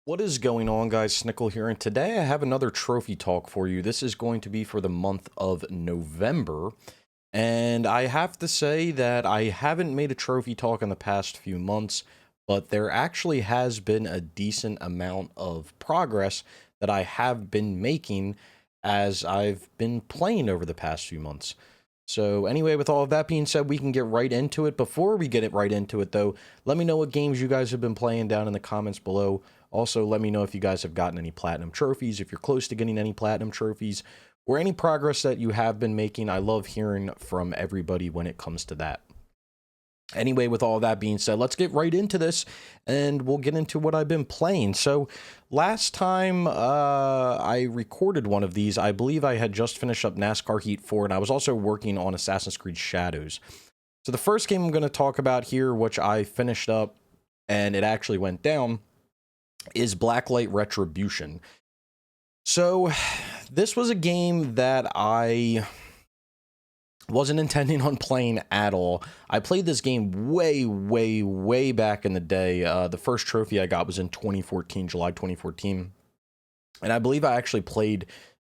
What is going on, guys? Snickel here, and today I have another trophy talk for you. This is going to be for the month of November, and I have to say that I haven't made a trophy talk in the past few months, but there actually has been a decent amount of progress that I have been making as I've been playing over the past few months. So anyway, with all of that being said, we can get right into it. Before we get it right into it, though, let me know what games you guys have been playing down in the comments below. Also, let me know if you guys have gotten any platinum trophies, if you're close to getting any platinum trophies, or any progress that you have been making. I love hearing from everybody when it comes to that. Anyway, with all that being said, let's get right into this, and we'll get into what I've been playing. So, last time I recorded one of these, I believe I had just finished up NASCAR Heat 4, and I was also working on Assassin's Creed Shadows. So, the first game I'm going to talk about here, which I finished up, and it actually went down, is Blacklight Retribution. So, this was a game that I wasn't intending on playing at all. I played this game way back in the day. The first trophy I got was in 2014, July 2014. And I believe I actually played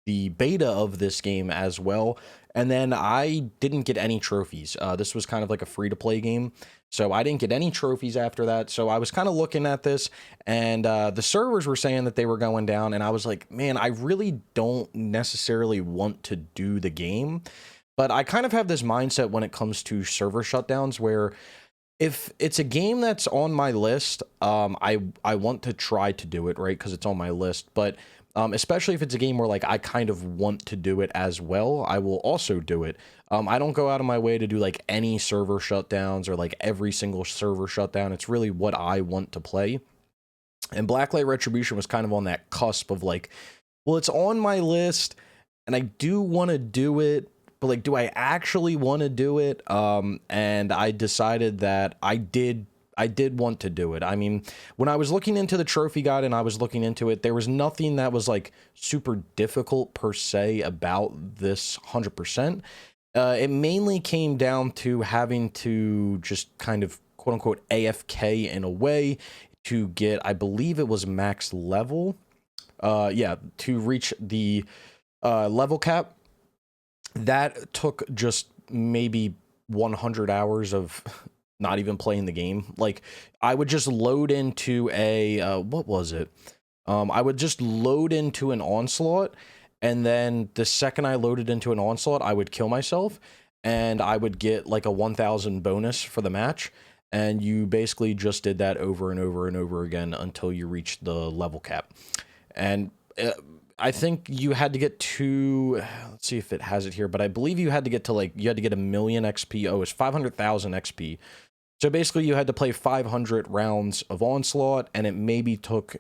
the beta of this game as well. And then I didn't get any trophies. This was kind of like a free-to-play game. So I didn't get any trophies after that. So I was kind of looking at this, and the servers were saying that they were going down. And I was like, man, I really don't necessarily want to do the game. But I kind of have this mindset when it comes to server shutdowns where if it's a game that's on my list, I want to try to do it, right? Because it's on my list. But especially if it's a game where like I kind of want to do it as well, I will also do it. I don't go out of my way to do like any server shutdowns or like every single server shutdown. It's really what I want to play. And Blacklight Retribution was kind of on that cusp of like, well, it's on my list and I do want to do it, but like, do I actually want to do it? And I decided that I did want to do it. I mean, when I was looking into the trophy guide and I was looking into it, there was nothing that was like super difficult per se about this 100%. It mainly came down to having to just kind of quote unquote AFK in a way to get, I believe it was max level. Yeah, to reach the level cap. That took just maybe 100 hours of not even playing the game. Like, I would just load into a what was it? I would just load into an onslaught, and then the second I loaded into an onslaught, I would kill myself, and I would get like a 1,000 bonus for the match. And you basically just did that over and over and over again until you reached the level cap. And I think you had to get to, let's see if it has it here, but I believe you had to get to like, you had to get 1,000,000 XP. Oh, it was 500,000 XP. So basically you had to play 500 rounds of Onslaught, and it maybe took,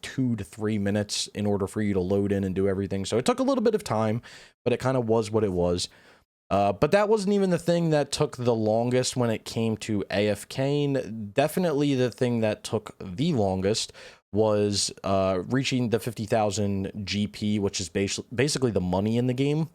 2 to 3 minutes in order for you to load in and do everything. So it took a little bit of time, but it kind of was what it was. But that wasn't even the thing that took the longest when it came to AFKing. Definitely the thing that took the longest was reaching the 50,000 GP, which is basically the money in the game.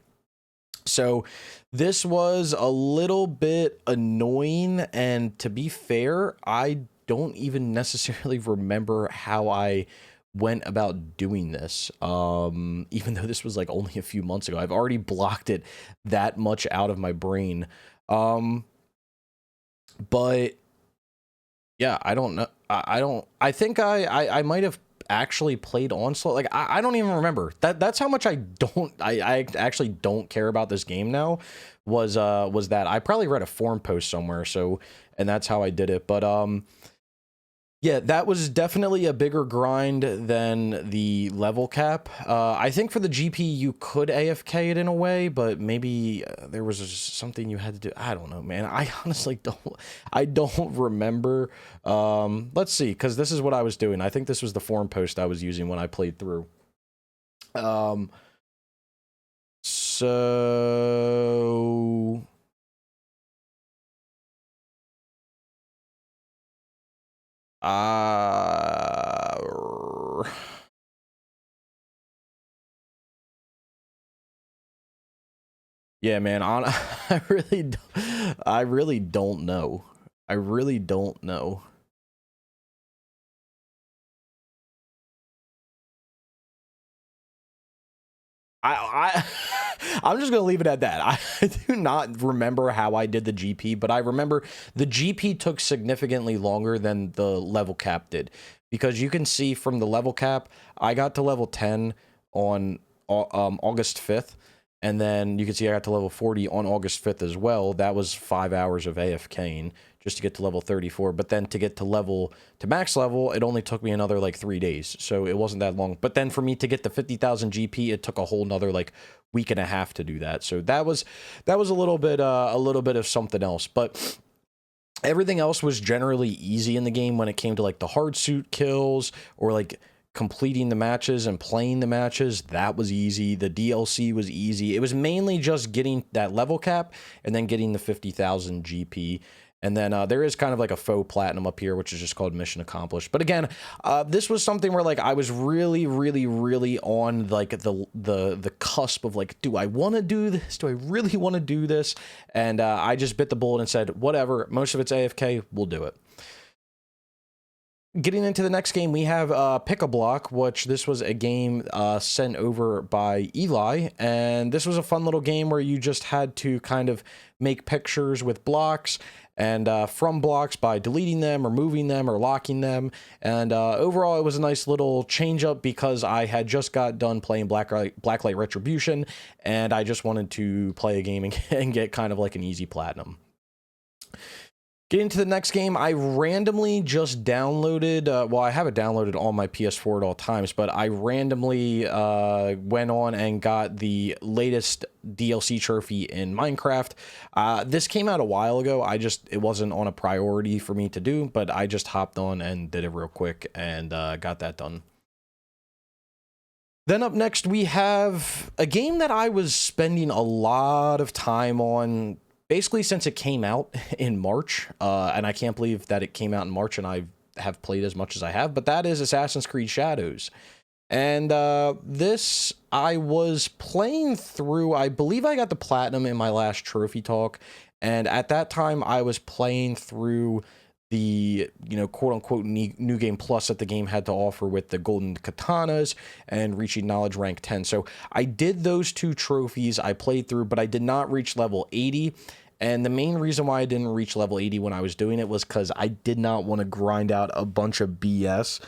So this was a little bit annoying, and to be fair, I don't even necessarily remember how I went about doing this. Even though this was like only a few months ago, I've already blocked it that much out of my brain. But yeah, I don't know. I think I might have actually played Onslaught. Like, I don't even remember. That's how much I actually don't care about this game now. Was that I probably read a forum post somewhere, so, and that's how I did it. But yeah, that was definitely a bigger grind than the level cap. I think for the GP you could AFK it in a way, but maybe there was something you had to do. I don't know, man. I honestly don't remember. Let's see, because this is what I was doing. I think this was the forum post I was using when I played through. So yeah, man, I really don't know. I really don't know. I I'm just gonna leave it at that. I do not remember how I did the GP, but I remember the GP took significantly longer than the level cap did, because you can see from the level cap, I got to level 10 on August 5th, and then you can see I got to level 40 on August 5th as well. That was 5 hours of AFKing just to get to level 34. But then to get to max level, it only took me another like 3 days. So it wasn't that long. But then for me to get to 50,000 GP, it took a whole nother like week and a half to do that. So that was a little bit of something else. But everything else was generally easy in the game when it came to like the hard suit kills or like completing the matches and playing the matches. That was easy. The DLC was easy. It was mainly just getting that level cap and then getting the 50,000 GP. And then there is kind of like a faux platinum up here, which is just called mission accomplished. But again, this was something where like I was really, really, really on like the cusp of like, do I want to do this? Do I really want to do this? And I just bit the bullet and said, whatever. Most of it's AFK. We'll do it. Getting into the next game, we have Pick a Block, which this was a game sent over by Eli, and this was a fun little game where you just had to kind of make pictures with blocks, and from blocks by deleting them or moving them or locking them. And overall, it was a nice little change up because I had just got done playing Blacklight Retribution, and I just wanted to play a game and get kind of like an easy platinum. Getting to the next game, I randomly just downloaded, well, I have it downloaded on my PS4 at all times, but I randomly went on and got the latest DLC trophy in Minecraft. This came out a while ago. It wasn't on a priority for me to do, but I just hopped on and did it real quick and got that done. Then up next, we have a game that I was spending a lot of time on basically since it came out in March, and I can't believe that it came out in March and I have played as much as I have, but that is Assassin's Creed Shadows. And this I was playing through. I believe I got the platinum in my last trophy talk, and at that time I was playing through the, you know, quote-unquote new game plus that the game had to offer with the golden katanas and reaching knowledge rank 10. So I did those two trophies I played through, but I did not reach level 80. And the main reason why I didn't reach level 80 when I was doing it was because I did not want to grind out a bunch of BS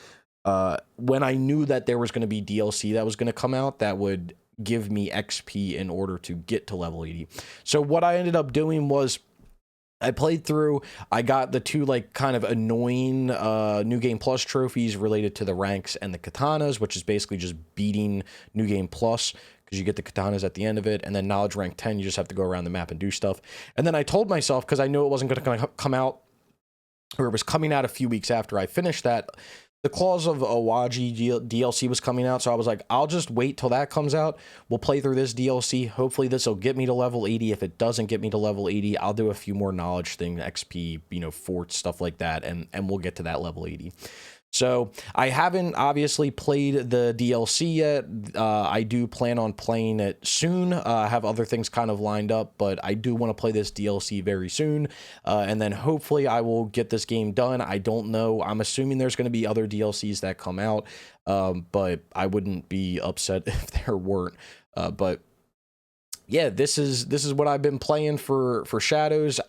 when I knew that there was going to be DLC that was going to come out that would give me XP in order to get to level 80. So what I ended up doing was I played through, I got the two like kind of annoying New Game Plus trophies related to the ranks and the katanas, which is basically just beating New Game Plus because you get the katanas at the end of it, and then knowledge rank 10, you just have to go around the map and do stuff. And then I told myself, because I knew it wasn't going to come out, or it was coming out a few weeks after I finished that, the Claws of Awaji DLC was coming out, so I was like, I'll just wait till that comes out. We'll play through this DLC. Hopefully this will get me to level 80. If it doesn't get me to level 80, I'll do a few more knowledge things, XP, you know, forts, stuff like that, and we'll get to that level 80. So I haven't obviously played the DLC yet. I do plan on playing it soon. I have other things kind of lined up, but I do want to play this DLC very soon. And then hopefully I will get this game done. I don't know. I'm assuming there's going to be other DLCs that come out, but I wouldn't be upset if there weren't. But yeah, this is what I've been playing for Shadows.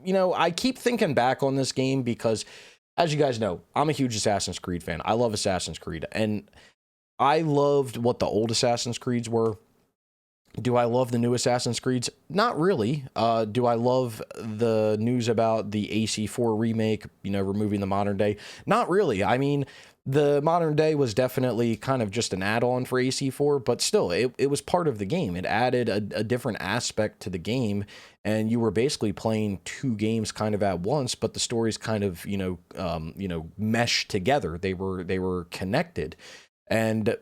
You know, I keep thinking back on this game because, as you guys know, I'm a huge Assassin's Creed fan. I love Assassin's Creed, and I loved what the old Assassin's Creeds were. Do I love the new Assassin's Creeds? Not really. Do I love the news about the AC4 remake, you know, removing the modern day? Not really. I mean, the modern day was definitely kind of just an add-on for AC4, but still, it was part of the game. It added a different aspect to the game, and you were basically playing two games kind of at once, but the stories kind of, you know, meshed together. They were connected. And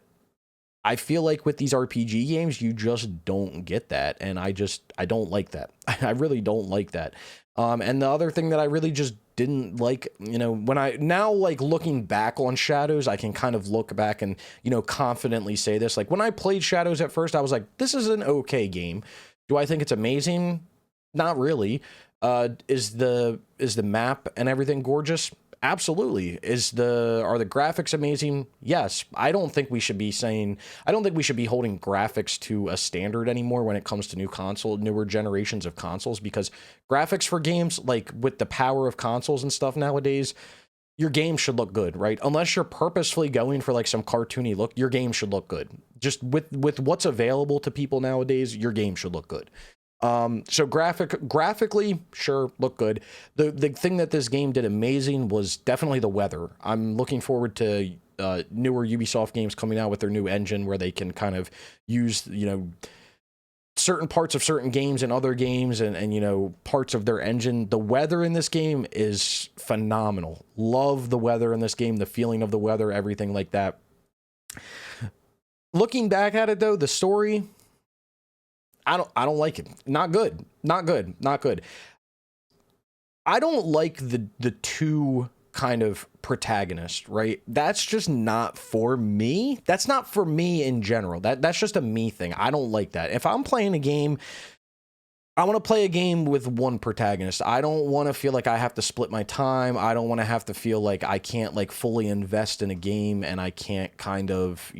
I feel like with these RPG games, you just don't get that, and I don't like that. I really don't like that. And the other thing that I really just didn't like, you know, when I now like looking back on Shadows, I can kind of look back and, you know, confidently say this. Like when I played Shadows at first, I was like, this is an okay game. Do I think it's amazing? Not really. Is the map and everything gorgeous? Absolutely. Are the graphics amazing? Yes. I don't think we should be holding graphics to a standard anymore when it comes to newer generations of consoles, because graphics for games, like with the power of consoles and stuff nowadays, your game should look good, right? Unless you're purposefully going for like some cartoony look, your game should look good. Just with what's available to people nowadays, your game should look good. So graphically, sure, look good. The thing that this game did amazing was definitely the weather. I'm looking forward to newer Ubisoft games coming out with their new engine, where they can kind of use, certain parts of certain games and other games, and parts of their engine. The weather in this game is phenomenal. Love the weather in this game, the feeling of the weather, everything like that. Looking back at it though, the story, I don't like it. Not good. Not good. Not good. I don't like the two kind of protagonists, right? That's just not for me. That's not for me in general. That's just a me thing. I don't like that. If I'm playing a game, I want to play a game with one protagonist. I don't want to feel like I have to split my time. I don't want to have to feel like I can't like fully invest in a game, and I can't kind of,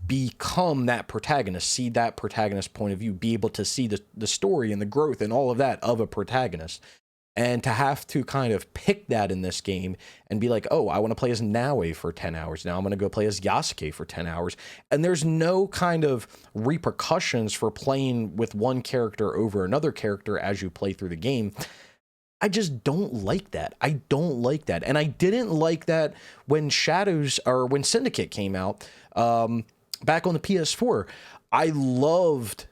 become that protagonist, see that protagonist point of view, be able to see the story and the growth and all of that of a protagonist. And to have to kind of pick that in this game and be like, oh, I want to play as Naue for 10 hours. Now I'm going to go play as Yasuke for 10 hours. And there's no kind of repercussions for playing with one character over another character as you play through the game. I just don't like that. I don't like that. And I didn't like that when when Syndicate came out back on the PS4. I loved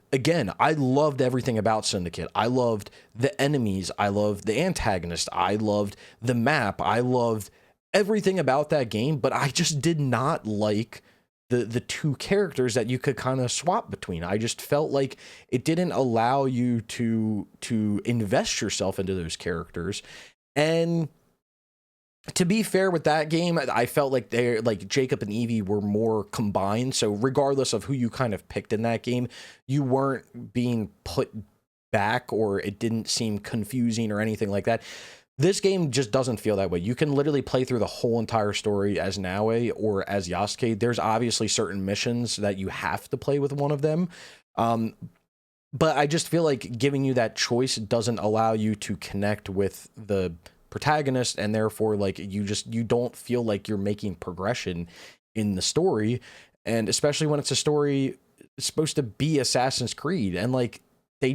everything about Syndicate. I loved the enemies. I loved the antagonist. I loved the map. I loved everything about that game, but I just did not like the two characters that you could kind of swap between. I just felt like it didn't allow you to invest yourself into those characters. And to be fair with that game, I felt like Jacob and Evie were more combined. So regardless of who you kind of picked in that game, you weren't being put back, or it didn't seem confusing or anything like that. This game just doesn't feel that way. You can literally play through the whole entire story as Naue or as Yasuke. There's obviously certain missions that you have to play with one of them. But I just feel like giving you that choice doesn't allow you to connect with the protagonist, and therefore like you don't feel like you're making progression in the story. And especially when it's a story supposed to be Assassin's Creed, and like they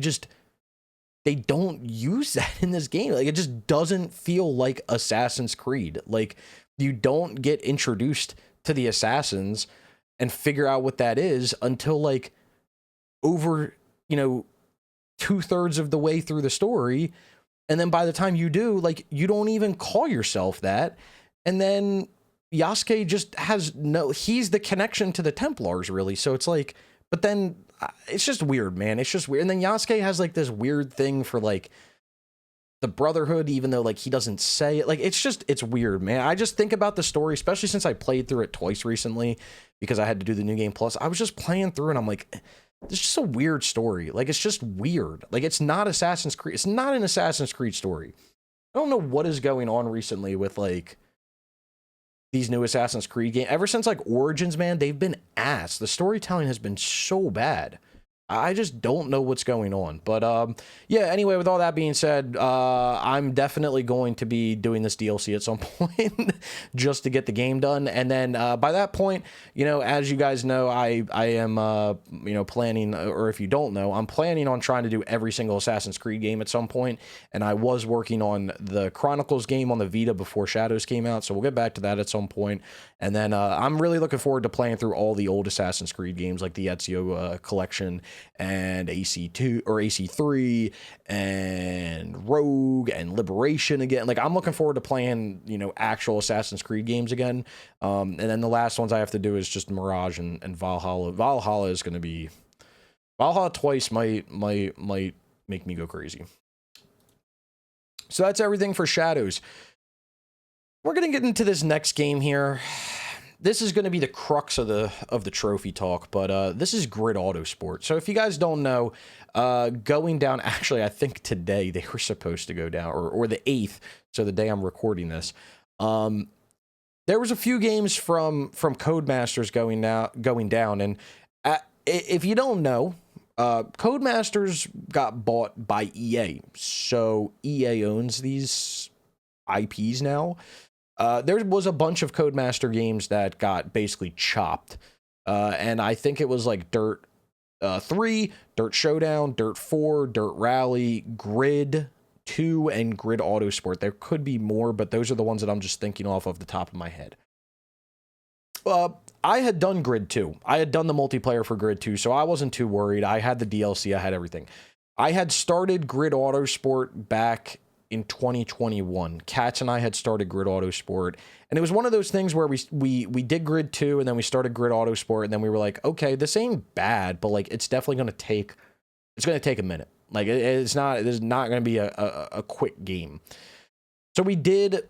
don't use that in this game. Like it just doesn't feel like Assassin's Creed. Like you don't get introduced to the assassins and figure out what that is until like over 2/3 of the way through the story. And then by the time you do, like, you don't even call yourself that. And then Yasuke just he's the connection to the Templars, really. So it's like, but then it's just weird, man. It's just weird. And then Yasuke has like this weird thing for like the Brotherhood, even though like he doesn't say it. Like, it's weird, man. I just think about the story, especially since I played through it twice recently because I had to do the New Game Plus. I was just playing through and I'm like, it's just a weird story. Like, it's just weird. Like, it's not Assassin's Creed. It's not an Assassin's Creed story. I don't know what is going on recently with, like, these new Assassin's Creed games. Ever since, like, Origins, man, they've been ass. The storytelling has been so bad. I just don't know what's going on. But, yeah, anyway, with all that being said, I'm definitely going to be doing this DLC at some point just to get the game done. And then by that point, as you guys know, I am, planning, or if you don't know, I'm planning on trying to do every single Assassin's Creed game at some point. And I was working on the Chronicles game on the Vita before Shadows came out. So we'll get back to that at some point. And then I'm really looking forward to playing through all the old Assassin's Creed games, like the Ezio collection and AC2 or AC3 and Rogue and Liberation again. Like, I'm looking forward to playing, actual Assassin's Creed games again. And then the last ones I have to do is just Mirage and Valhalla. Valhalla is going to be... Valhalla twice might make me go crazy. So that's everything for Shadows. We're going to get into this next game here. this is going to be the crux of the trophy talk, but this is Grid Autosport. So if you guys don't know, going down, actually, I think today they were supposed to go down, or the 8th, so the day I'm recording this. There was a few games from Codemasters going down, and if you don't know, Codemasters got bought by EA, so EA owns these IPs now. There was a bunch of Codemaster games that got basically chopped, and I think it was like Dirt 3, Dirt Showdown, Dirt 4, Dirt Rally, Grid 2, and Grid Autosport. There could be more, but those are the ones that I'm just thinking off of the top of my head. I had done Grid 2. I had done the multiplayer for Grid 2, so I wasn't too worried. I had the DLC, I had everything. I had started Grid Autosport back in 2021. Katz and I had started Grid Autosport, and it was one of those things where we did Grid 2, and then we started Grid Autosport, and then we were like, okay, this ain't bad, but like it's definitely going to take a minute. Like it's not going to be a quick game. So we did.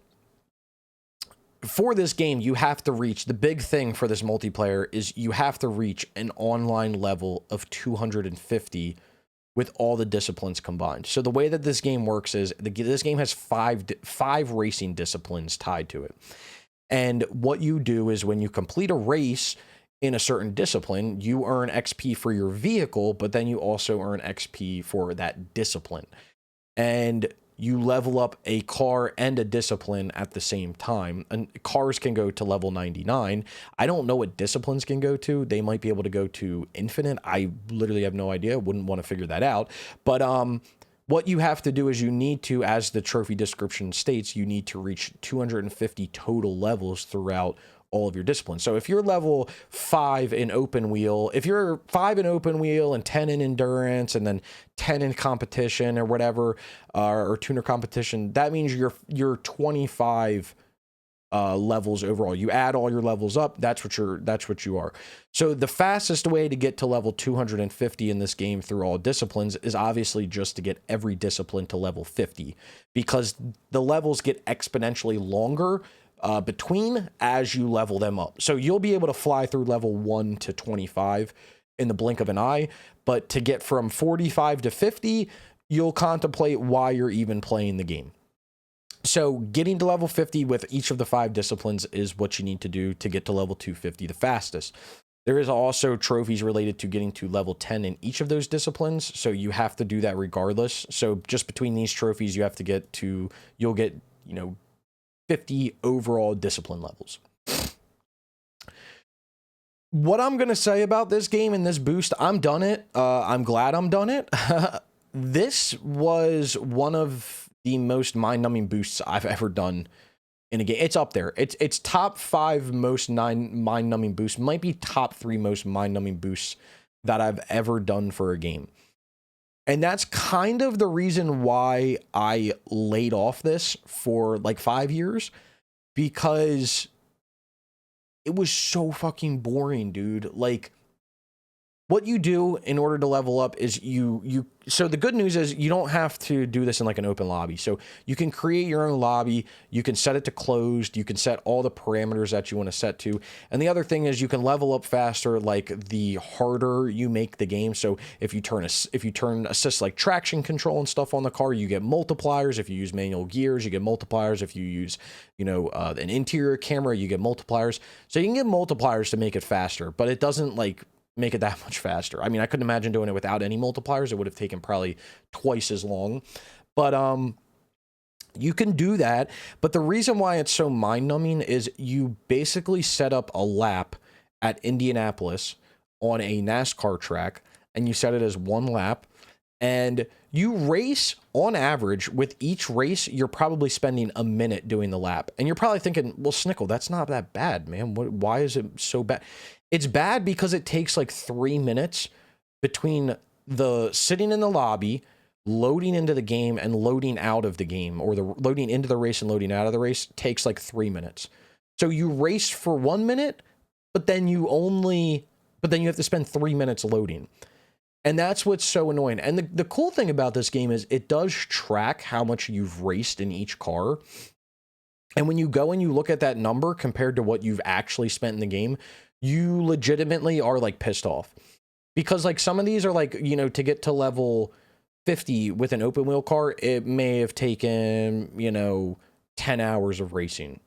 For this game, you have to reach, the big thing for this multiplayer is you have to reach an online level of 250 with all the disciplines combined. So the way that this game works is this game has five racing disciplines tied to it. And what you do is when you complete a race in a certain discipline, you earn XP for your vehicle, but then you also earn XP for that discipline. And you level up a car and a discipline at the same time. And cars can go to level 99. I don't know what disciplines can go to. They might be able to go to infinite. I literally have no idea. Wouldn't want to figure that out. But what you have to do is you need to, as the trophy description states, you need to reach 250 total levels throughout all of your disciplines. So if you're level 5 in open wheel, if you're 5 in open wheel and 10 in endurance and then 10 in competition or whatever, or tuner competition, that means you're 25 levels overall. You add all your levels up, that's what you are. So the fastest way to get to level 250 in this game through all disciplines is obviously just to get every discipline to level 50, because the levels get exponentially longer between as you level them up. So you'll be able to fly through level 1 to 25 in the blink of an eye, but to get from 45 to 50, you'll contemplate why you're even playing the game. So getting to level 50 with each of the 5 disciplines is what you need to do to get to level 250 the fastest. There is also trophies related to getting to level 10 in each of those disciplines, so you have to do that regardless. So just between these trophies, you have to get to, you'll get, 50 overall discipline levels. What I'm going to say about this game and this boost, I'm done it. I'm glad I'm done it. This was one of the most mind-numbing boosts I've ever done in a game. It's up there. It's top 5 most mind-numbing boosts. Might be top 3 most mind-numbing boosts that I've ever done for a game. And that's kind of the reason why I laid off this for like 5 years, because it was so fucking boring, dude. Like, what you do in order to level up is so the good news is you don't have to do this in like an open lobby. So you can create your own lobby, you can set it to closed, you can set all the parameters that you want to set to. And the other thing is you can level up faster, like the harder you make the game. So if you turn assist like traction control and stuff on the car, you get multipliers. If you use manual gears, you get multipliers. If you use, an interior camera, you get multipliers. So you can get multipliers to make it faster, but it doesn't like make it that much faster. I mean, I couldn't imagine doing it without any multipliers. It would have taken probably twice as long. But you can do that. But the reason why it's so mind-numbing is you basically set up a lap at Indianapolis on a NASCAR track, and you set it as 1 lap, and you race on average. With each race, you're probably spending a minute doing the lap. And you're probably thinking, well, Snickel, that's not that bad, man. Why is it so bad? It's bad because it takes like 3 minutes between the sitting in the lobby, loading into the game, and loading out of the game, or the loading into the race and loading out of the race takes like 3 minutes. So you race for 1 minute, but then you have to spend 3 minutes loading. And that's what's so annoying. And the cool thing about this game is it does track how much you've raced in each car. And when you go and you look at that number compared to what you've actually spent in the game, you legitimately are like pissed off. Because like some of these are like, you know, to get to level 50 with an open wheel car, it may have taken, you know, 10 hours of racing.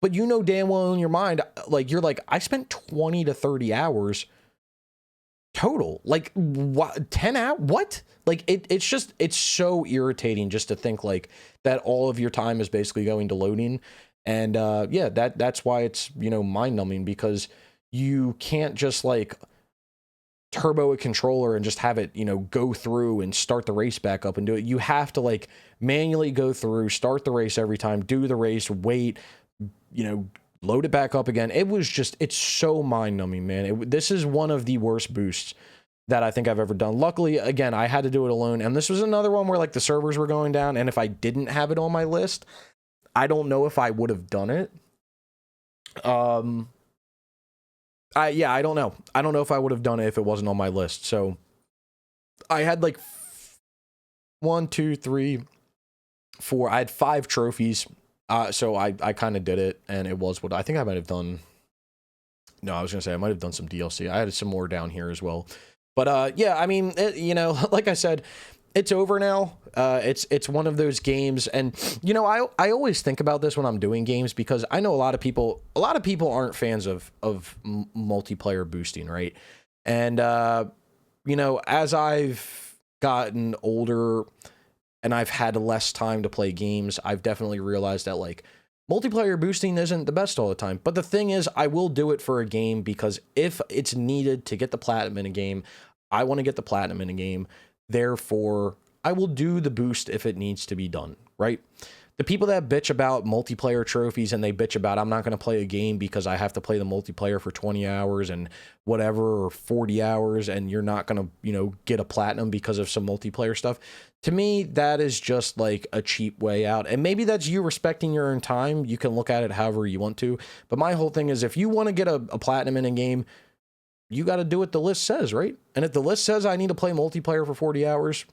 But you know damn well in your mind, like you're like, I spent 20 to 30 hours total. Like what, 10 hours? What? Like it's so irritating just to think like that all of your time is basically going to loading. And yeah, that's why it's, you know, mind numbing, because you can't just like turbo a controller and just have it, you know, go through and start the race back up and do it. You have to like manually go through, start the race every time, do the race, wait, you know, load it back up again. It was just, it's so mind numbing, man. This is one of the worst boosts that I think I've ever done. Luckily, again, I had to do it alone. And this was another one where like the servers were going down. And if I didn't have it on my list, I don't know if I would have done it. Yeah, I don't know. I don't know if I would have done it if it wasn't on my list. So I had like 1, 2, 3, 4. I had 5 trophies. So I kind of did it, and it was what I think I might have done. No, I was gonna say I might have done some DLC. I had some more down here as well. But yeah, I mean, you know, like I said, it's over now. It's one of those games, and you know, I always think about this when I'm doing games, because I know a lot of people aren't fans of multiplayer boosting, right? And you know, as I've gotten older and I've had less time to play games, I've definitely realized that like multiplayer boosting isn't the best all the time. But the thing is, I will do it for a game, because if it's needed to get the platinum in a game, I want to get the platinum in a game. Therefore, I will do the boost if it needs to be done, right? The people that bitch about multiplayer trophies and they bitch about, I'm not going to play a game because I have to play the multiplayer for 20 hours and whatever, or 40 hours, and you're not going to, you know, get a platinum because of some multiplayer stuff. To me, that is just like a cheap way out. And maybe that's you respecting your own time. You can look at it however you want to. But my whole thing is, if you want to get a platinum in a game, you got to do what the list says, right? And if the list says I need to play multiplayer for 40 hours,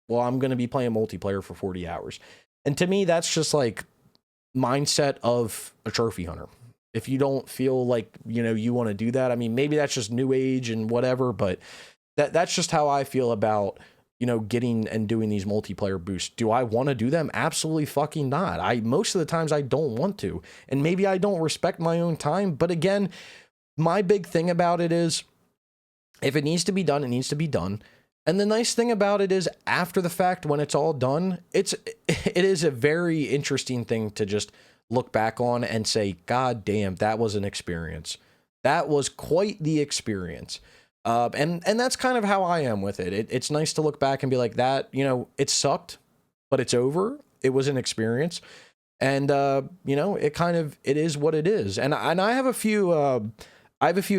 well, I'm going to be playing multiplayer for 40 hours. And to me, that's just like mindset of a trophy hunter. If you don't feel like, you know, you want to do that, I mean, maybe that's just new age and whatever, but that's just how I feel about, you know, getting and doing these multiplayer boosts. Do I want to do them? Absolutely fucking not. Most of the times I don't want to, and maybe I don't respect my own time. But again, my big thing about it is, if it needs to be done, it needs to be done. And the nice thing about it is, after the fact, when it's all done, it is a very interesting thing to just look back on and say, God damn, that was an experience. That was quite the experience. And that's kind of how I am with it. It's nice to look back and be like, that, you know, it sucked, but it's over. It was an experience. And, you know, it is what it is. And I have a few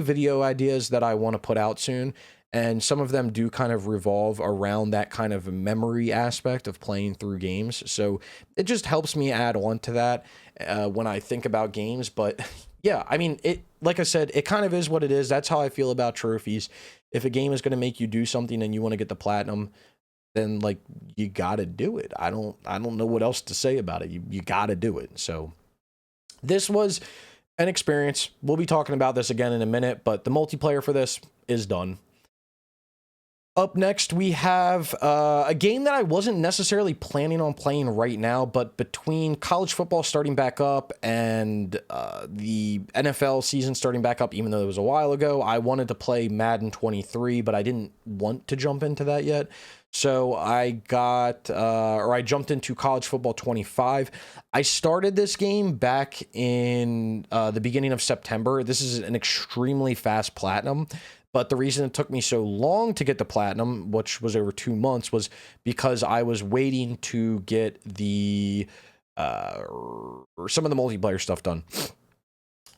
video ideas that I want to put out soon. And some of them do kind of revolve around that kind of memory aspect of playing through games. So it just helps me add on to that when I think about games. But yeah, I mean, like I said, it kind of is what it is. That's how I feel about trophies. If a game is going to make you do something and you want to get the platinum, then like you got to do it. I don't know what else to say about it. You got to do it. So this was an experience. We'll be talking about this again in a minute, but the multiplayer for this is done. Up next, we have a game that I wasn't necessarily planning on playing right now, but between college football starting back up and the NFL season starting back up, even though it was a while ago, I wanted to play Madden 23, but I didn't want to jump into that yet. So I jumped into College Football 25. I started this game back in the beginning of September. This is an extremely fast platinum. But the reason it took me so long to get the platinum, which was over 2 months, was because I was waiting to get the some of the multiplayer stuff done.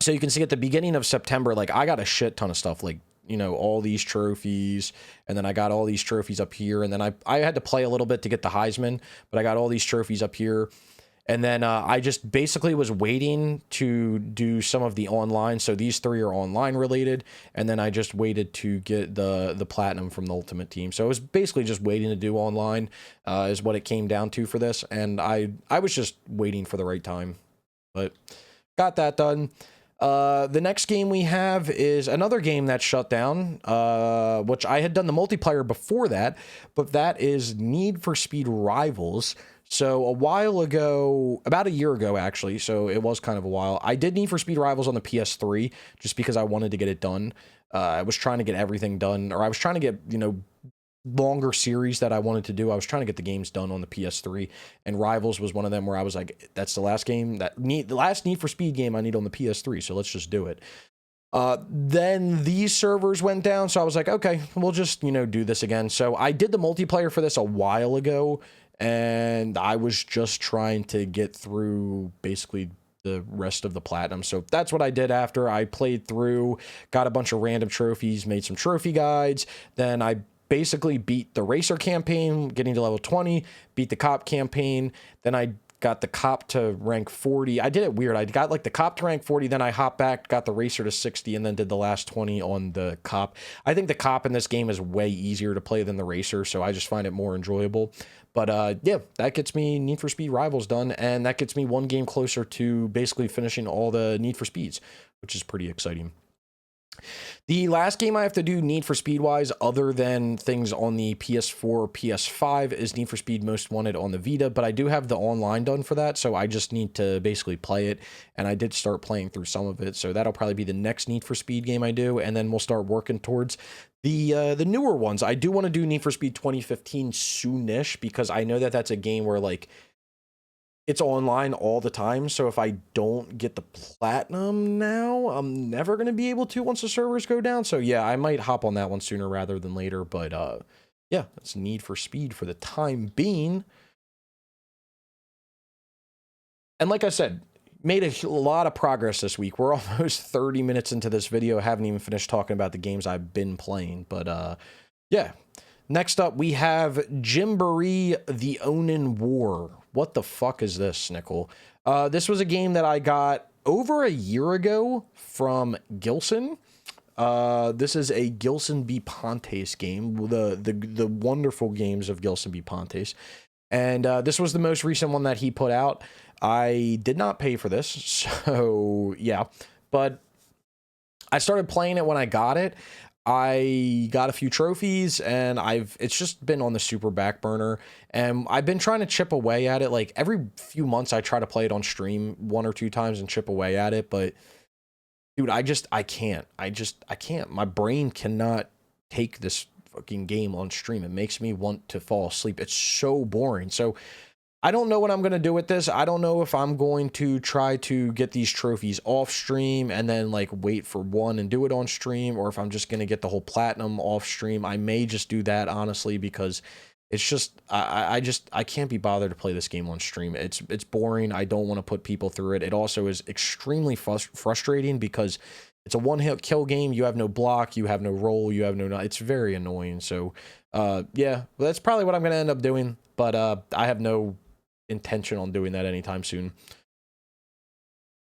So you can see at the beginning of September, like I got a shit ton of stuff, like, you know, all these trophies, and then I got all these trophies up here, and then I had to play a little bit to get the Heisman, but I got all these trophies up here. And then I just basically was waiting to do some of the online. So these 3 are online related. And then I just waited to get the platinum from the Ultimate Team. So it was basically just waiting to do online is what it came down to for this. And I was just waiting for the right time. but got that done. The next game we have is another game that shut down, which I had done the multiplayer before that, but that is Need for Speed Rivals. So a while ago, about a year ago, actually, so it was kind of a while, I did Need for Speed Rivals on the PS3 just because I wanted to get it done. I was trying to get everything done, or I was trying to get, longer series that I wanted to do. I was trying to get the games done on the PS3, and Rivals was one of them where I was like, that's the last game, the last Need for Speed game I need on the PS3, so let's just do it. Then these servers went down, so I was like, okay, we'll just, do this again. So I did the multiplayer for this a while ago, and I was just trying to get through basically the rest of the platinum. So that's what I did after I played through, got a bunch of random trophies, made some trophy guides, then I basically beat the racer campaign, getting to level 20, beat the cop campaign, then I got the cop to rank 40. I did it weird. I got like the cop to rank 40, then I hopped back, got the racer to 60, and then did the last 20 on the cop. I think the cop in this game is way easier to play than the racer, so I just find it more enjoyable. But yeah, that gets me Need for Speed Rivals done, and that gets me one game closer to basically finishing all the Need for Speeds, which is pretty exciting. The last game I have to do Need for Speed wise, other than things on the PS4, PS5, is Need for Speed Most Wanted on the Vita, but I do have the online done for that, so I just need to basically play it, and I did start playing through some of it, so that'll probably be the next Need for Speed game I do, and then we'll start working towards the newer ones. I do want to do Need for Speed 2015 soonish, because I know that that's a game where, like, it's online all the time, so if I don't get the platinum now, I'm never going to be able to once the servers go down. So yeah, I might hop on that one sooner rather than later, but yeah, that's Need for Speed for the time being. And like I said, made a lot of progress this week. We're almost 30 minutes into this video. I haven't even finished talking about the games I've been playing, but yeah. Next up, we have Gymboree The Onin War. What the fuck is this, Snickel? This was a game that I got over a year ago from Gilson. This is a Gilson B. Pontes game, the wonderful games of Gilson B. Pontes. And this was the most recent one that he put out. I did not pay for this, so yeah. But I started playing it when I got it. I got a few trophies, and it's just been on the super back burner, and I've been trying to chip away at it. Like every few months I try to play it on stream 1 or 2 times and chip away at it, but dude, I can't. I can't. My brain cannot take this fucking game on stream. It makes me want to fall asleep. It's so boring. So I don't know what I'm going to do with this. I don't know if I'm going to try to get these trophies off stream and then like wait for one and do it on stream, or if I'm just going to get the whole platinum off stream. I may just do that, honestly, because it's just, I can't be bothered to play this game on stream. It's boring. I don't want to put people through it. It also is extremely frustrating because it's a one-hit kill game. You have no block, you have no roll, you have no, it's very annoying. So, yeah, well, that's probably what I'm going to end up doing, but I have no intention on doing that anytime soon.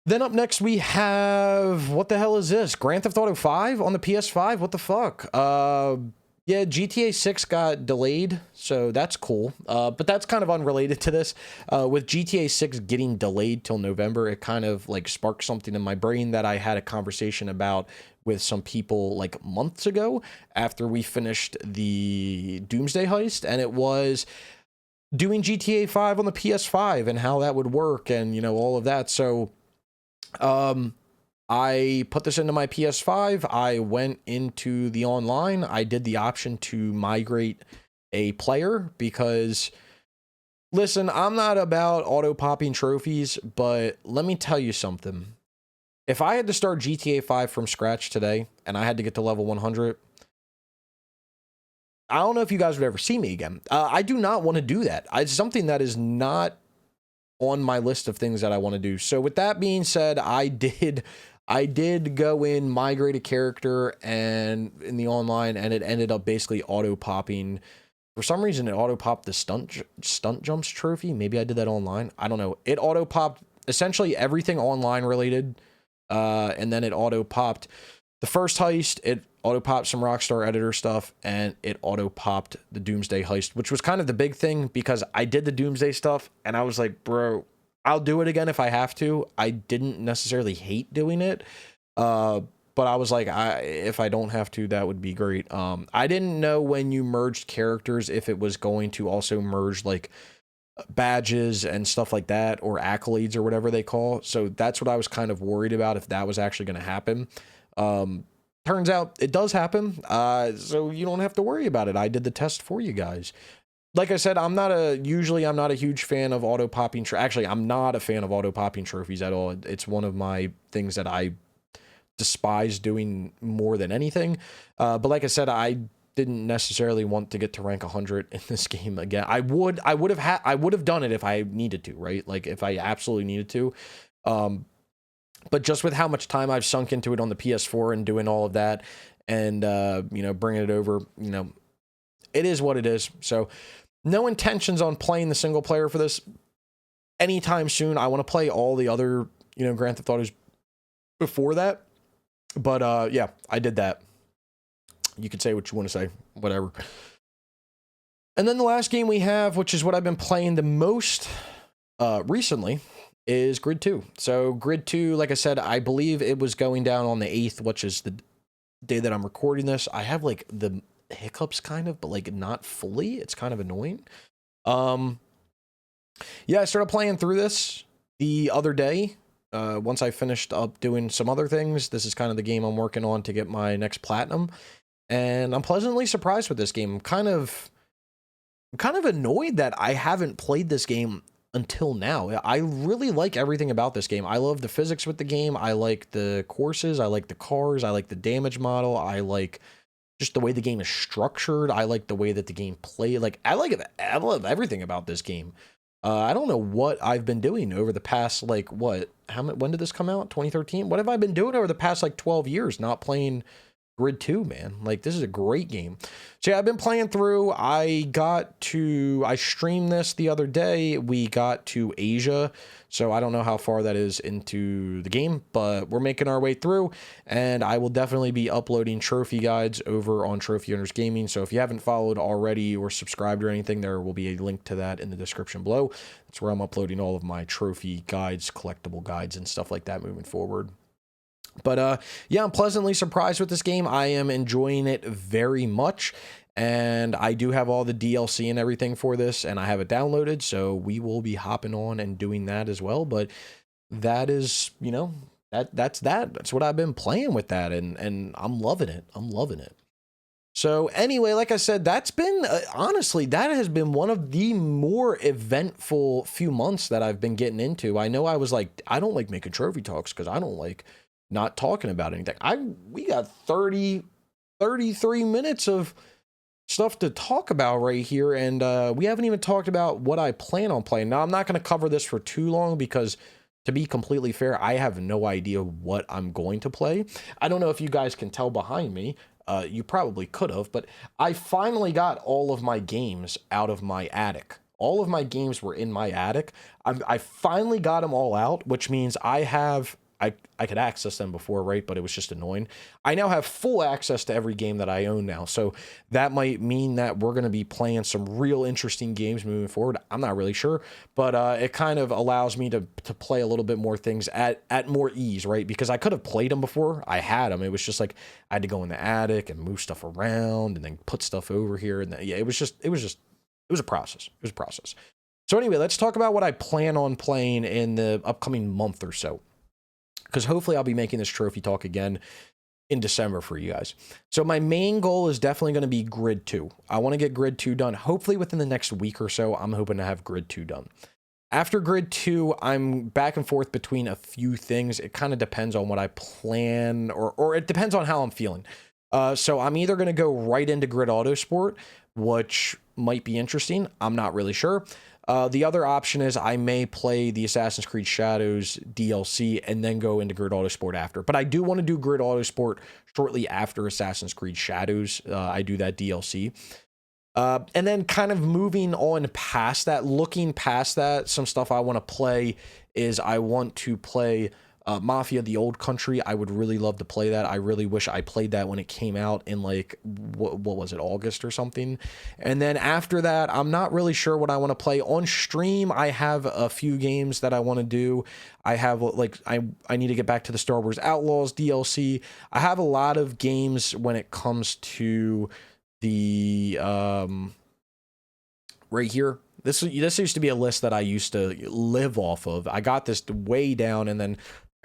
Then up next we have, what the hell is this? Grand Theft Auto 5 on the PS5? What the fuck? Yeah, GTA 6 got delayed, so that's cool. But that's kind of unrelated to this. With GTA 6 getting delayed till November, it kind of like sparked something in my brain that I had a conversation about with some people like months ago after we finished the Doomsday Heist, and it was doing GTA 5 on the PS5 and how that would work and, all of that. So, I put this into my PS5. I went into the online. I did the option to migrate a player because, listen, I'm not about auto-popping trophies, but let me tell you something. If I had to start GTA 5 from scratch today and I had to get to level 100, I don't know if you guys would ever see me again. I do not want to do that. It's something that is not on my list of things that I want to do. So with that being said, I did go in, migrate a character and in the online, and it ended up basically auto-popping. For some reason, it auto-popped the stunt jumps trophy. Maybe I did that online. I don't know. It auto-popped essentially everything online related, and then it auto-popped the first heist. It auto-popped some Rockstar Editor stuff, and it auto-popped the Doomsday Heist, which was kind of the big thing because I did the Doomsday stuff, and I was like, bro, I'll do it again if I have to. I didn't necessarily hate doing it. But I was like, if I don't have to, that would be great. I didn't know when you merged characters if it was going to also merge like badges and stuff like that, or accolades or whatever they call. So that's what I was kind of worried about, if that was actually going to happen. Turns out it does happen. So you don't have to worry about it. I did the test for you guys. Like I said, I'm not a huge fan of auto popping. Actually, I'm not a fan of auto popping trophies at all. It's one of my things that I despise doing more than anything. But like I said, I didn't necessarily want to get to rank 100 in this game again. I would have done it if I needed to, right? Like if I absolutely needed to. But just with how much time I've sunk into it on the PS4 and doing all of that, and you know, bringing it over, you know, it is what it is. So no intentions on playing the single player for this anytime soon. I want to play all the other, you know, Grand Theft Autos before that. But yeah, I did that. You can say what you want to say, whatever. And then the last game we have, which is what I've been playing the most recently, is Grid 2. So Grid 2, like I said, I believe it was going down on the 8th, which is the day that I'm recording this. I have like the hiccups kind of, but like not fully. It's kind of annoying. Yeah, I started playing through this the other day. Once I finished up doing some other things, this is kind of the game I'm working on to get my next platinum. And I'm pleasantly surprised with this game. I'm kind of annoyed that I haven't played this game until now. I really like everything about this game. I love the physics with the game. I like the courses. I like the cars. I like the damage model. I like just the way the game is structured. I like the way that the game play. Like I love everything about this game. I don't know what I've been doing over the past, like, when did this come out? 2013? What have I been doing over the past, like, 12 years not playing Grid 2, man? Like, this is a great game. So, yeah, I've been playing through. I streamed this the other day. We got to Asia, so I don't know how far that is into the game, but we're making our way through, and I will definitely be uploading trophy guides over on Trophy Owners Gaming. So if you haven't followed already or subscribed or anything, there will be a link to that in the description below. That's where I'm uploading all of my trophy guides, collectible guides, and stuff like that moving forward. But yeah, I'm pleasantly surprised with this game. I am enjoying it very much, and I do have all the DLC and everything for this, and I have it downloaded, so we will be hopping on and doing that as well. But that is, you know, that's what I've been playing with that, and I'm loving it. I'm loving it. So anyway, like I said, that's been, honestly, that has been one of the more eventful few months that I've been getting into. I know I was like, I don't like making trophy talks because I don't like not talking about anything. We got 33 minutes of stuff to talk about right here, and we haven't even talked about what I plan on playing. Now, I'm not going to cover this for too long because, to be completely fair, I have no idea what I'm going to play. I don't know if you guys can tell behind me. You probably could have, but I finally got all of my games out of my attic. All of my games were in my attic. I finally got them all out, which means I could access them before, right? But it was just annoying. I now have full access to every game that I own now. So that might mean that we're going to be playing some real interesting games moving forward. I'm not really sure, but it kind of allows me to play a little bit more things at more ease, right? Because I could have played them before. I had them. It was just like I had to go in the attic and move stuff around and then put stuff over here. And yeah, it was a process. It was a process. So anyway, let's talk about what I plan on playing in the upcoming month or so, because hopefully I'll be making this trophy talk again in December for you guys. So my main goal is definitely going to be Grid 2. I want to get Grid 2 done. Hopefully within the next week or so, I'm hoping to have Grid 2 done. After Grid 2, I'm back and forth between a few things. It kind of depends on what I plan, or it depends on how I'm feeling. So I'm either going to go right into Grid Autosport, which might be interesting. I'm not really sure. The other option is I may play the Assassin's Creed Shadows DLC and then go into Grid Autosport after. But I do want to do Grid Autosport shortly after Assassin's Creed Shadows. I do that DLC. And then kind of moving on past that, looking past that, some stuff I want to play is I want to play Mafia: The Old Country, I would really love to play that. I really wish I played that when it came out in like what was it, August or something. And then after that, I'm not really sure what I want to play on stream. I have a few games that I want to do. I have like I need to get back to the Star Wars Outlaws DLC. I have a lot of games when it comes to the right here. This used to be a list that I used to live off of. I got this way down and then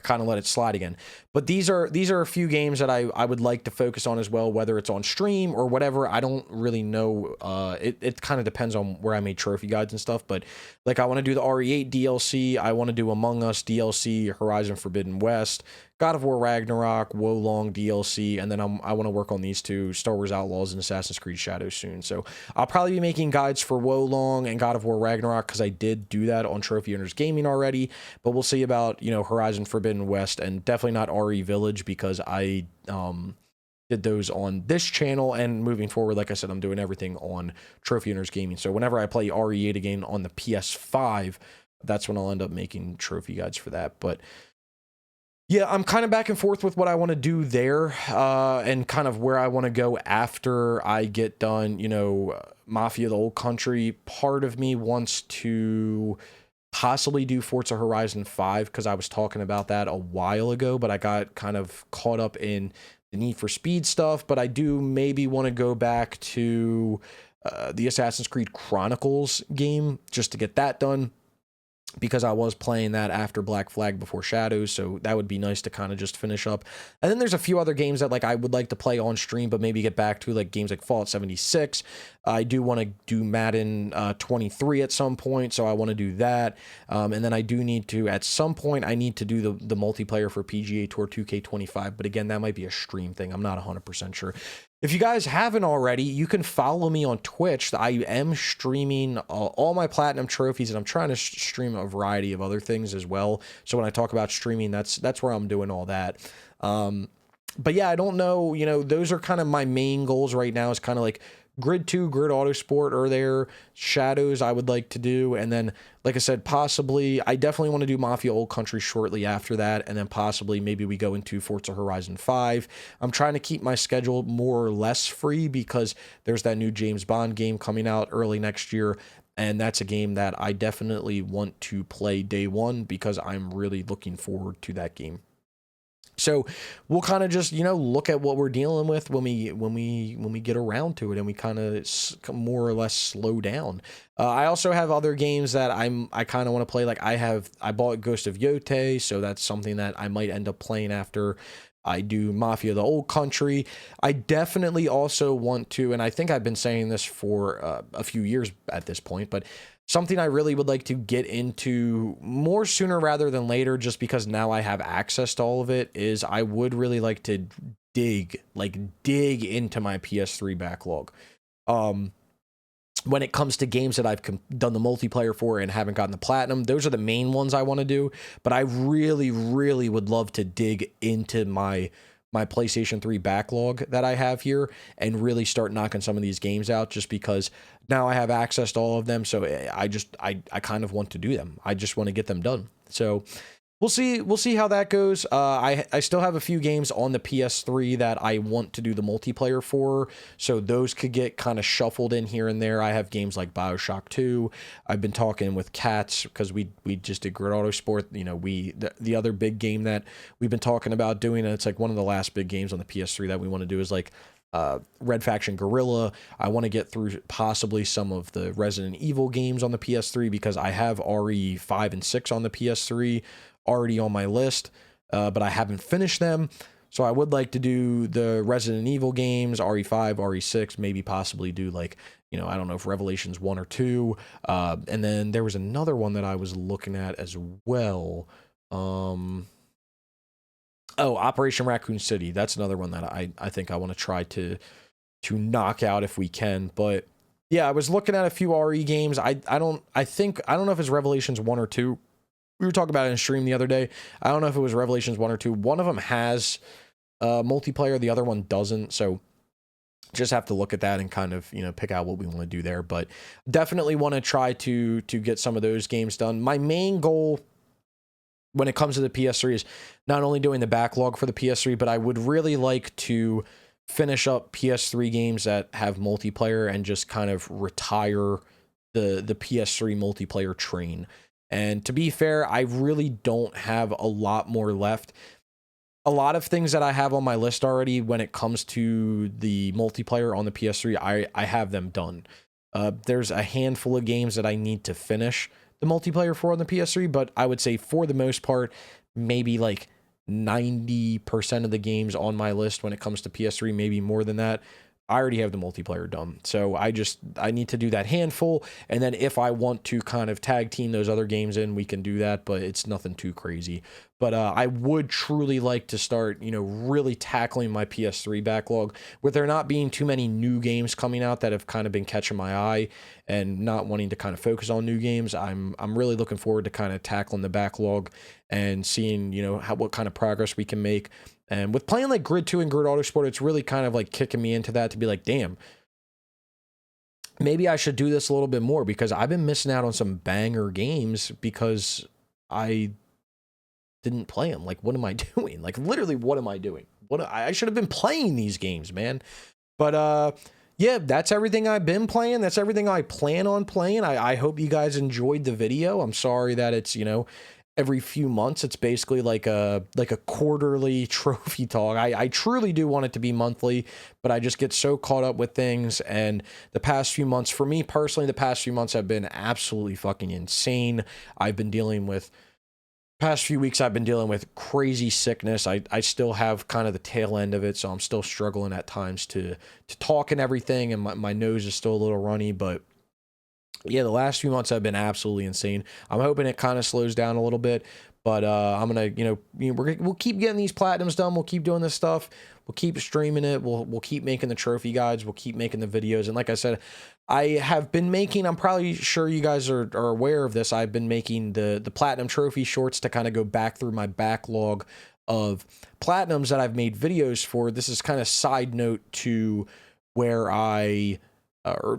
kind of let it slide again. But these are a few games that I would like to focus on as well, whether it's on stream or whatever. I don't really know. It kind of depends on where I made trophy guides and stuff. But like I want to do the RE8 DLC. I want to do Among Us DLC, Horizon Forbidden West, God of War Ragnarok, Wolong DLC, and then I want to work on these two, Star Wars Outlaws and Assassin's Creed Shadows soon. So I'll probably be making guides for Wolong and God of War Ragnarok because I did do that on Trophy Owners Gaming already. But we'll see about, you know, Horizon Forbidden West, and definitely not RE Village because I did those on this channel, and moving forward, like I said, I'm doing everything on Trophy Owners Gaming. So whenever I play RE8 again on the PS5, that's when I'll end up making trophy guides for that. But yeah, I'm kind of back and forth with what I want to do there, and kind of where I want to go after I get done, you know, Mafia: The Old Country. Part of me wants to possibly do Forza Horizon 5 because I was talking about that a while ago, but I got kind of caught up in the Need for Speed stuff. But I do maybe want to go back to the Assassin's Creed Chronicles game just to get that done, because I was playing that after Black Flag Before Shadows, so that would be nice to kind of just finish up. And then there's a few other games that like I would like to play on stream, but maybe get back to, like games like Fallout 76. I do want to do Madden 23 at some point, so I want to do that. And then I do need to, at some point, I need to do the multiplayer for PGA Tour 2K25, but again, that might be a stream thing. I'm not 100% sure. If you guys haven't already, you can follow me on Twitch. I am streaming all my platinum trophies, and I'm trying to stream a variety of other things as well. So when I talk about streaming, that's where I'm doing all that. But yeah, I don't know, you know, those are kind of my main goals right now, is kind of like Grid 2, Grid Autosport are there, Shadows I would like to do, and then, like I said, possibly, I definitely want to do Mafia Old Country shortly after that, and then possibly maybe we go into Forza Horizon 5. I'm trying to keep my schedule more or less free because there's that new James Bond game coming out early next year, and that's a game that I definitely want to play day one because I'm really looking forward to that game. So we'll kind of just, you know, look at what we're dealing with when we get around to it, and we kind of more or less slow down. I also have other games that I kind of want to play. Like I bought Ghost of Yotei, so that's something that I might end up playing after I do Mafia: The Old Country. I definitely also want to, and I think I've been saying this for a few years at this point, but something I really would like to get into more sooner rather than later, just because now I have access to all of it, is I would really like to dig into my PS3 backlog. When it comes to games that I've done the multiplayer for and haven't gotten the platinum, those are the main ones I want to do. But I really, really would love to dig into my PlayStation 3 backlog that I have here and really start knocking some of these games out, just because now I have access to all of them. So I kind of want to do them. I just want to get them done. So we'll see how that goes. I still have a few games on the PS3 that I want to do the multiplayer for, so those could get kind of shuffled in here and there. I have games like BioShock 2. I've been talking with Cats because we just did Grid Autosport. You know, the other big game that we've been talking about doing, and it's like one of the last big games on the PS3 that we want to do, is like Red Faction Guerrilla. I want to get through possibly some of the Resident Evil games on the PS3 because I have RE5 and 6 on the PS3 already on my list, but I haven't finished them. So I would like to do the Resident Evil games, RE5, RE6, maybe possibly do, like, you know, I don't know if Revelations 1 or 2. And then there was another one that I was looking at as well. Oh, Operation Raccoon City. That's another one that I think I want to try to knock out if we can. But yeah, I was looking at a few RE games. I don't know if it's Revelations 1 or 2. We were talking about it in stream the other day. I don't know if it was Revelations 1 or 2. One of them has multiplayer, the other one doesn't. So just have to look at that and kind of, you know, pick out what we want to do there. But definitely want to try to get some of those games done. My main goal when it comes to the PS3 is not only doing the backlog for the PS3, but I would really like to finish up PS3 games that have multiplayer and just kind of retire the PS3 multiplayer train. And to be fair, I really don't have a lot more left. A lot of things that I have on my list already when it comes to the multiplayer on the PS3, I have them done. There's a handful of games that I need to finish the multiplayer for on the PS3, but I would say for the most part, maybe like 90% of the games on my list when it comes to PS3, maybe more than that, I already have the multiplayer done. So I need to do that handful. And then if I want to kind of tag team those other games in, we can do that, but it's nothing too crazy. But I would truly like to start, really tackling my PS3 backlog with there not being too many new games coming out that have kind of been catching my eye, and not wanting to kind of focus on new games. I'm really looking forward to kind of tackling the backlog and seeing, what kind of progress we can make. And with playing like Grid 2 and Grid Autosport, it's really kind of like kicking me into that to be like, damn, maybe I should do this a little bit more, because I've been missing out on some banger games because I didn't play them. Like, what am I doing? Like, literally, what am I doing? I should have been playing these games, man. But yeah, that's everything I've been playing. That's everything I plan on playing. I hope you guys enjoyed the video. I'm sorry that it's, every few months. It's basically like a quarterly trophy talk. I truly do want it to be monthly, but I just get so caught up with things. And the past few months, for me personally, the past few months have been absolutely fucking insane. Past few weeks I've been dealing with crazy sickness. I still have kind of the tail end of it, so I'm still struggling at times to talk and everything, and my nose is still a little runny. But yeah, the last few months have been absolutely insane. I'm hoping it kind of slows down a little bit, but I'm gonna, we'll keep getting these platinums done. We'll keep doing this stuff. We'll keep streaming it. We'll keep making the trophy guides. We'll keep making the videos. And like I said, I have been making, I'm probably sure you guys are aware of this, I've been making the platinum trophy shorts to kind of go back through my backlog of platinums that I've made videos for. This is kind of side note to where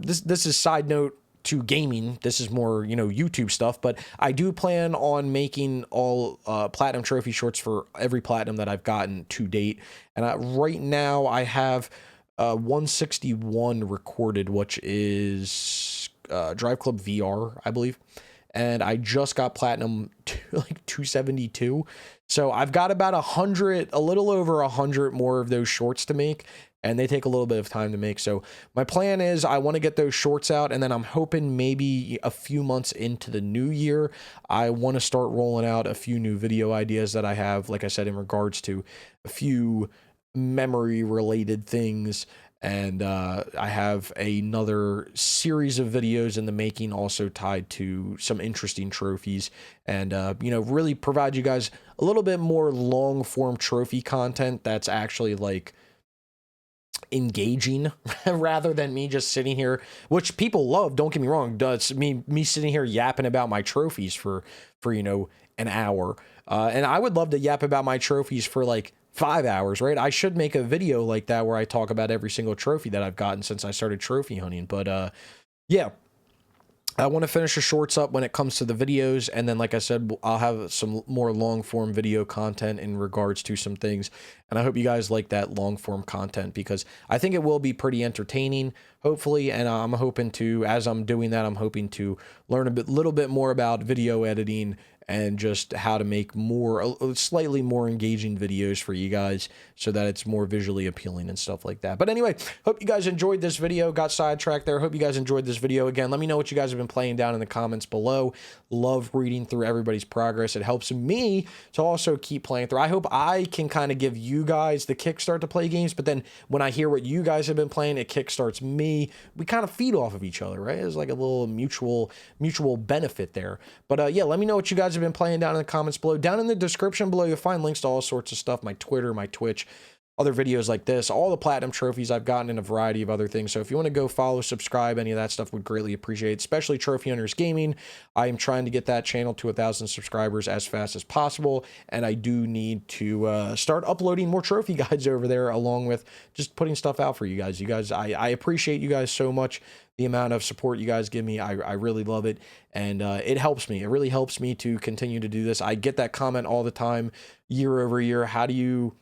this is side note to gaming. This is more, YouTube stuff, but I do plan on making all platinum trophy shorts for every platinum that I've gotten to date. And right now I have 161 recorded, which is Drive Club VR, I believe. And I just got platinum to like 272. So I've got about a little over 100 more of those shorts to make, and they take a little bit of time to make. So my plan is I want to get those shorts out, and then I'm hoping maybe a few months into the new year, I want to start rolling out a few new video ideas that I have, like I said, in regards to a few memory related things. And I have another series of videos in the making also tied to some interesting trophies, and really provide you guys a little bit more long form trophy content that's actually like engaging rather than me just sitting here, which people love, don't get me wrong, does me sitting here yapping about my trophies for an hour. And I would love to yap about my trophies for like 5 hours, right? I should make a video like that where I talk about every single trophy that I've gotten since I started trophy hunting. But yeah, I want to finish the shorts up when it comes to the videos, and then like I said, I'll have some more long form video content in regards to some things, and I hope you guys like that long form content, because I think it will be pretty entertaining, hopefully. And I'm hoping to, as I'm doing that, I'm hoping to learn little bit more about video editing and just how to make slightly more engaging videos for you guys so that it's more visually appealing and stuff like that. But anyway, hope you guys enjoyed this video. Got sidetracked there. Hope you guys enjoyed this video. Again, let me know what you guys have been playing down in the comments below. Love reading through everybody's progress. It helps me to also keep playing through. I hope I can kind of give you guys the kickstart to play games, but then when I hear what you guys have been playing, it kickstarts me. We kind of feed off of each other, right? It's like a little mutual benefit there. But yeah, let me know what you guys have been playing down in the comments below. Down in the description below, you'll find links to all sorts of stuff, my Twitter, my Twitch, other videos like this, all the platinum trophies I've gotten, and a variety of other things. So if you want to go follow, subscribe, any of that stuff, would greatly appreciate, especially Trophy Hunters Gaming. I am trying to get that channel to 1,000 subscribers as fast as possible, and I do need to start uploading more trophy guides over there, along with just putting stuff out for you guys. I appreciate you guys so much. The amount of support you guys give me, I really love it, and it helps me. It really helps me to continue to do this. I get that comment all the time, year over year. How do you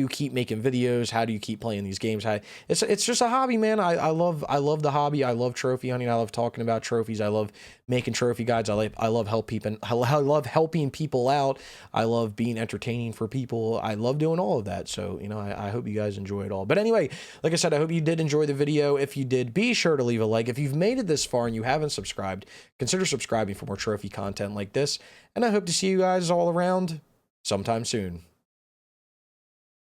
keep making videos? How do you keep playing these games? It's just a hobby, man. I love the hobby. I love trophy hunting. I love talking about trophies. I love making trophy guides. I love helping people out. I love being entertaining for people. I love doing all of that. So, I hope you guys enjoy it all. But anyway, like I said, I hope you did enjoy the video. If you did, be sure to leave a like. If you've made it this far and you haven't subscribed, consider subscribing for more trophy content like this. And I hope to see you guys all around sometime soon.